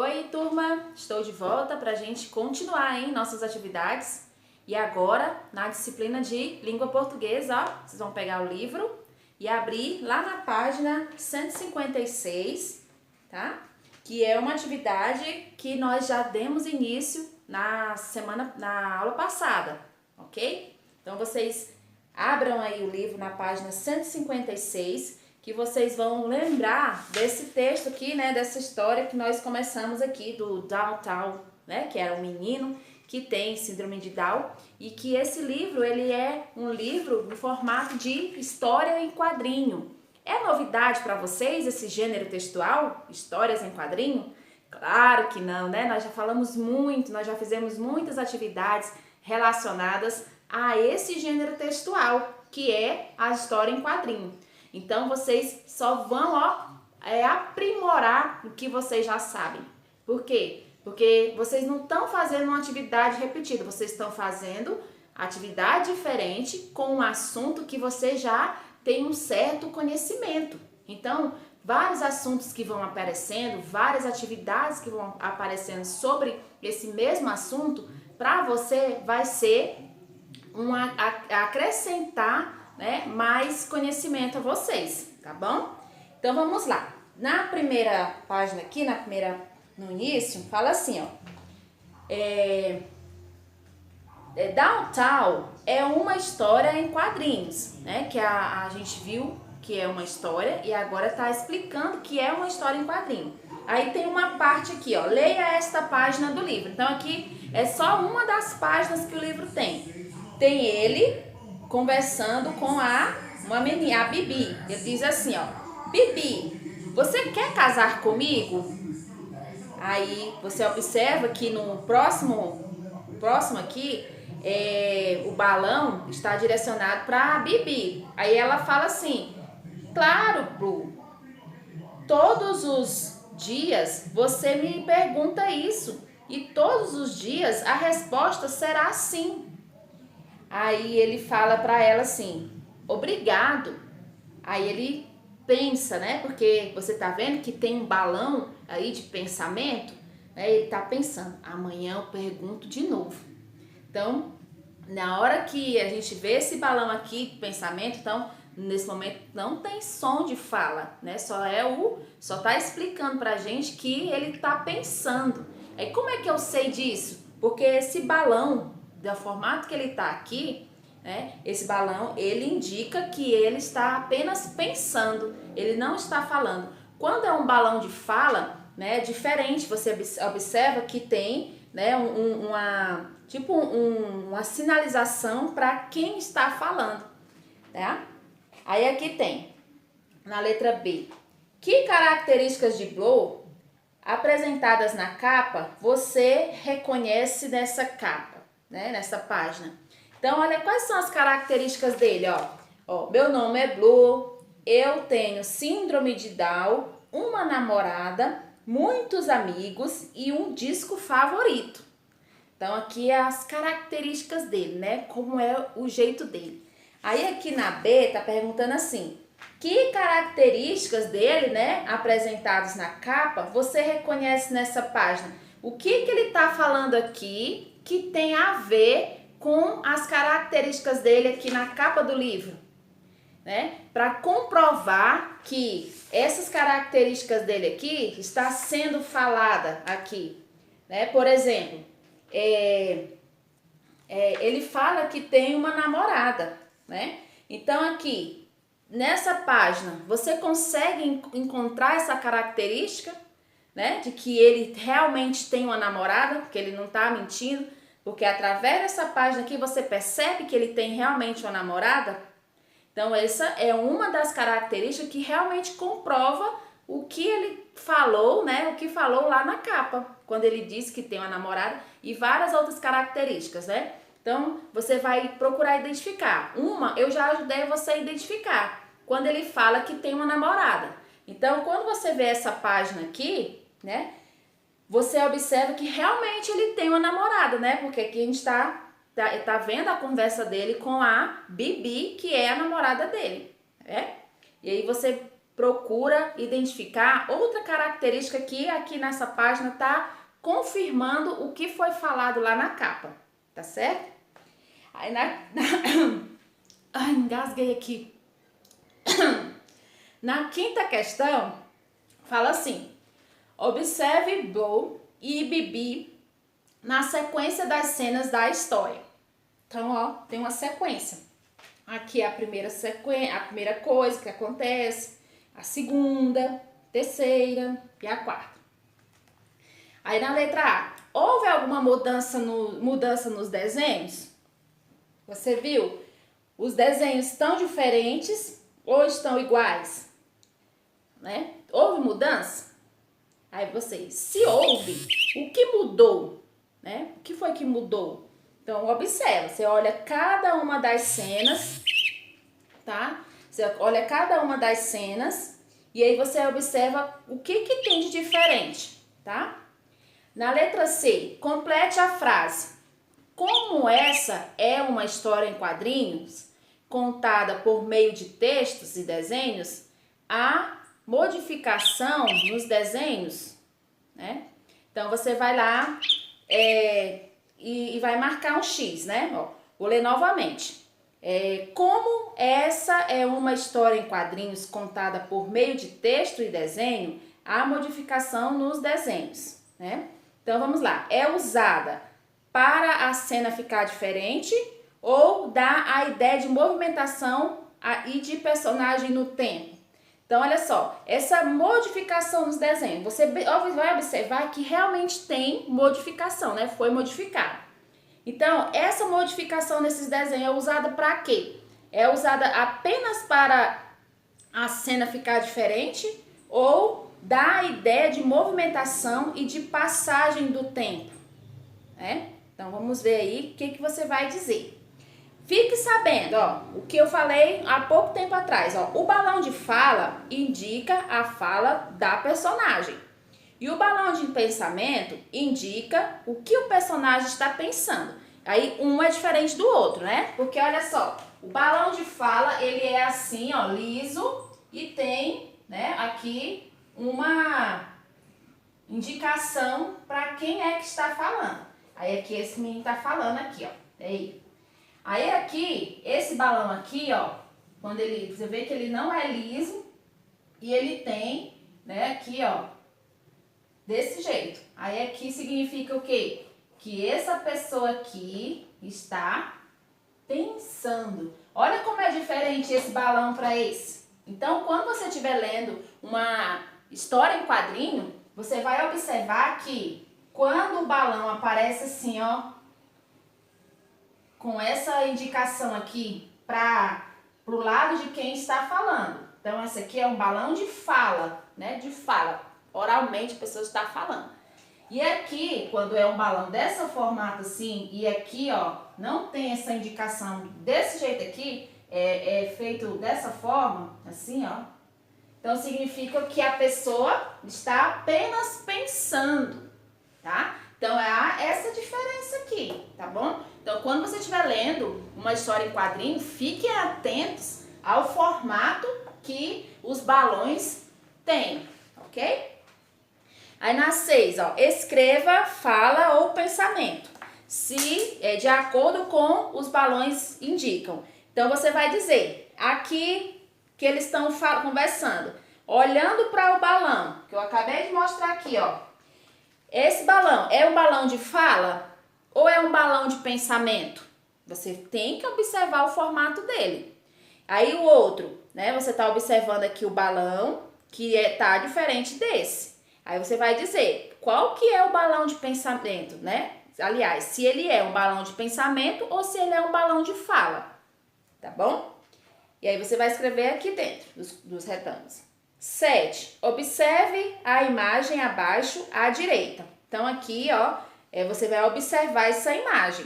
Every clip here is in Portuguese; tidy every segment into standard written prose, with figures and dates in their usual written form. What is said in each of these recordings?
Oi, turma! Estou de volta para a gente continuar em nossas atividades. E agora, na disciplina de língua portuguesa, ó, vocês vão pegar o livro e abrir lá na página 156, tá? Que é uma atividade que nós já demos início na aula passada, ok? Então, vocês abram aí o livro na página 156, que vocês vão lembrar desse texto aqui, né, dessa história que nós começamos aqui do Downtown, né, que era um menino que tem síndrome de Down, e que esse livro, ele é um livro no formato de história em quadrinho. É novidade para vocês esse gênero textual, histórias em quadrinho? Claro que não, né? Nós já falamos muito, nós já fizemos muitas atividades relacionadas a esse gênero textual, que é a história em quadrinho. Então, vocês só vão aprimorar o que vocês já sabem. Por quê? Porque vocês não estão fazendo uma atividade repetida, vocês estão fazendo atividade diferente com um assunto que você já tem um certo conhecimento. Então, vários assuntos que vão aparecendo, várias atividades que vão aparecendo sobre esse mesmo assunto, para você vai ser acrescentar, né, mais conhecimento a vocês, tá bom? Então vamos lá. Na primeira página aqui, no início, fala assim, ó. Downtown é uma história em quadrinhos, né? Que a gente viu que é uma história e agora tá explicando que é uma história em quadrinho. Aí tem uma parte aqui, ó. Leia esta página do livro. Então aqui é só uma das páginas que o livro tem. Tem ele conversando com uma menina, a Bibi. Ele diz assim, ó: Bibi, você quer casar comigo? Aí você observa que no próximo aqui, o balão está direcionado para a Bibi. Aí ela fala assim: claro, Blue, todos os dias você me pergunta isso e todos os dias a resposta será sim. Aí ele fala para ela assim: obrigado. Aí ele pensa, né? Porque você tá vendo que tem um balão aí de pensamento, né? Ele tá pensando: amanhã eu pergunto de novo. Então, na hora que a gente vê esse balão aqui de pensamento, então nesse momento não tem som de fala, né? Só tá explicando pra gente que ele tá pensando. Aí como é que eu sei disso? Porque esse balão, do formato que ele tá aqui, né? Esse balão, ele indica que ele está apenas pensando, ele não está falando. Quando é um balão de fala, né, é diferente, você observa que tem, né, uma sinalização para quem está falando, tá? Aí aqui tem, na letra B, que características de Blue apresentadas na capa você reconhece nessa capa, né, nessa página? Então, olha quais são as características dele, ó. Meu nome é Blue, eu tenho síndrome de Down, uma namorada, muitos amigos e um disco favorito. Então, aqui é as características dele, né? Como é o jeito dele. Aí, aqui na B, tá perguntando assim: que características dele, né, apresentadas na capa, você reconhece nessa página? O que ele tá falando aqui que tem a ver com as características dele aqui na capa do livro, né? Para comprovar que essas características dele aqui está sendo falada aqui, né? Por exemplo, ele fala que tem uma namorada, né? Então aqui nessa página você consegue encontrar essa característica, né? De que ele realmente tem uma namorada, que ele não está mentindo. Porque através dessa página aqui você percebe que ele tem realmente uma namorada. Então essa é uma das características que realmente comprova o que ele falou, né? O que falou lá na capa, quando ele disse que tem uma namorada e várias outras características, né? Então você vai procurar identificar. Uma eu já ajudei você a identificar, quando ele fala que tem uma namorada. Então quando você vê essa página aqui, né? Você observa que realmente ele tem uma namorada, né? Porque aqui a gente tá vendo a conversa dele com a Bibi, que é a namorada dele, né? E aí você procura identificar outra característica que aqui nessa página tá confirmando o que foi falado lá na capa, tá certo? Aí Ai, engasguei aqui. Na quinta questão, fala assim: observe Bo e Bibi na sequência das cenas da história. Então, ó, tem uma sequência. Aqui é a primeira sequência, a primeira coisa que acontece, a segunda, terceira e a quarta. Aí na letra A, houve alguma mudança nos desenhos? Você viu? Os desenhos estão diferentes ou estão iguais? Né? Houve mudança? Aí vocês, se houve, o que mudou? Né? O que foi que mudou? Então, observa, você olha cada uma das cenas, tá? Você olha cada uma das cenas e aí você observa o que tem de diferente, tá? Na letra C, complete a frase. Como essa é uma história em quadrinhos, contada por meio de textos e desenhos, há modificação nos desenhos, né? Então, você vai lá e vai marcar um X, né? Ó, vou ler novamente. Como essa é uma história em quadrinhos contada por meio de texto e desenho, há modificação nos desenhos, né? Então, vamos lá. É usada para a cena ficar diferente ou dá a ideia de movimentação e de personagem no tempo? Então, olha só, essa modificação nos desenhos, você vai observar que realmente tem modificação, né? Foi modificado. Então, essa modificação nesses desenhos é usada para quê? É usada apenas para a cena ficar diferente ou dá a ideia de movimentação e de passagem do tempo, né? Então, vamos ver aí o que você vai dizer. Fique sabendo, ó, o que eu falei há pouco tempo atrás, ó, o balão de fala indica a fala da personagem. E o balão de pensamento indica o que o personagem está pensando. Aí um é diferente do outro, né? Porque olha só, o balão de fala, ele é assim, ó, liso e tem, né, aqui uma indicação para quem é que está falando. Aí aqui esse menino está falando aqui, ó. Aí aqui, esse balão aqui, ó, quando você vê que ele não é liso e ele tem, né, aqui, ó, desse jeito. Aí aqui significa o quê? Que essa pessoa aqui está pensando. Olha como é diferente esse balão para esse. Então, quando você estiver lendo uma história em quadrinho, você vai observar que quando o balão aparece assim, ó, com essa indicação aqui para o lado de quem está falando. Então, esse aqui é um balão de fala, né? De fala. Oralmente a pessoa está falando. E aqui, quando é um balão dessa formato assim, e aqui, ó, não tem essa indicação desse jeito aqui, é feito dessa forma, assim, ó. Então, significa que a pessoa está apenas pensando, tá? Então, essa diferença aqui, tá bom? Então, quando você estiver lendo uma história em quadrinho, fiquem atentos ao formato que os balões têm, ok? Aí na 6, ó, escreva, fala ou pensamento, se é de acordo com os balões indicam. Então, você vai dizer, aqui que eles estão conversando, olhando para o balão, que eu acabei de mostrar aqui, ó. Esse balão é um balão de fala ou é um balão de pensamento? Você tem que observar o formato dele. Aí o outro, né? Você está observando aqui o balão que tá diferente desse. Aí você vai dizer qual que é o balão de pensamento, né? Aliás, se ele é um balão de pensamento ou se ele é um balão de fala, tá bom? E aí você vai escrever aqui dentro dos retângulos. 7. Observe a imagem abaixo à direita. Então, aqui, ó, você vai observar essa imagem,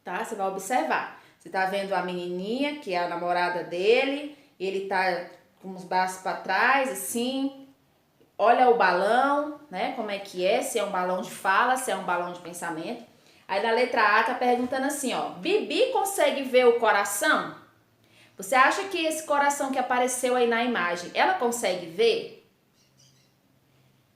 tá? Você vai observar. Você tá vendo a menininha, que é a namorada dele, ele tá com os braços para trás, assim. Olha o balão, né? Como é que é? Se é um balão de fala, se é um balão de pensamento. Aí, na letra A, tá perguntando assim, ó. Bibi consegue ver o coração? Você acha que esse coração que apareceu aí na imagem, ela consegue ver?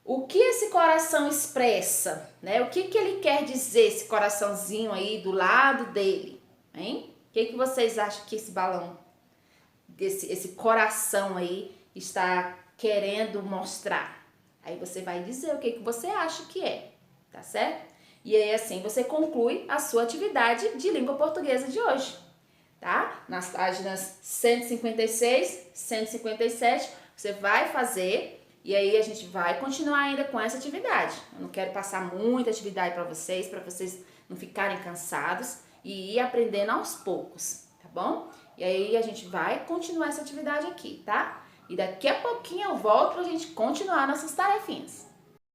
O que esse coração expressa, né? O que ele quer dizer, esse coraçãozinho aí do lado dele, hein? O que vocês acham que esse balão, esse coração aí está querendo mostrar? Aí você vai dizer o que você acha que é, tá certo? E aí assim você conclui a sua atividade de língua portuguesa de hoje, tá? Nas páginas 156, 157, você vai fazer e aí a gente vai continuar ainda com essa atividade. Eu não quero passar muita atividade para vocês não ficarem cansados e ir aprendendo aos poucos, tá bom? E aí a gente vai continuar essa atividade aqui, tá? E daqui a pouquinho eu volto pra gente continuar nossas tarefinhas.